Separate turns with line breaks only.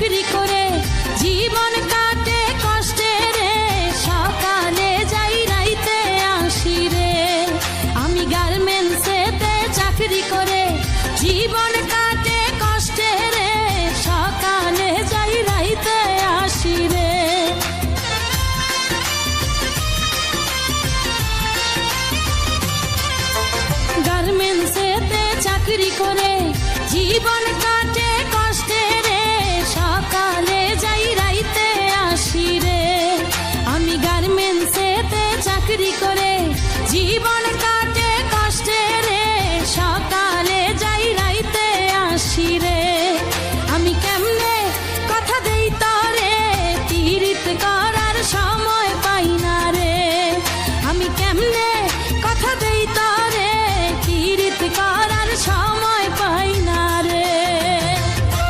চাকরি করে জীবন কাটে কষ্টে রে, সকালে যাই রাইতে আসি রে। আমি গার্মেন্টসেতে চাকরি করে জীবন কাটে কষ্টে রে, সকালে যাই রাইতে আসি রে। গার্মেন্টসেতে চাকরি করে জীবন কাটে কষ্টে রে, সকালে যাই রাইতে আসি রে। আমি গার্মেন্টসেতে চাকরি করে জীবন কাটে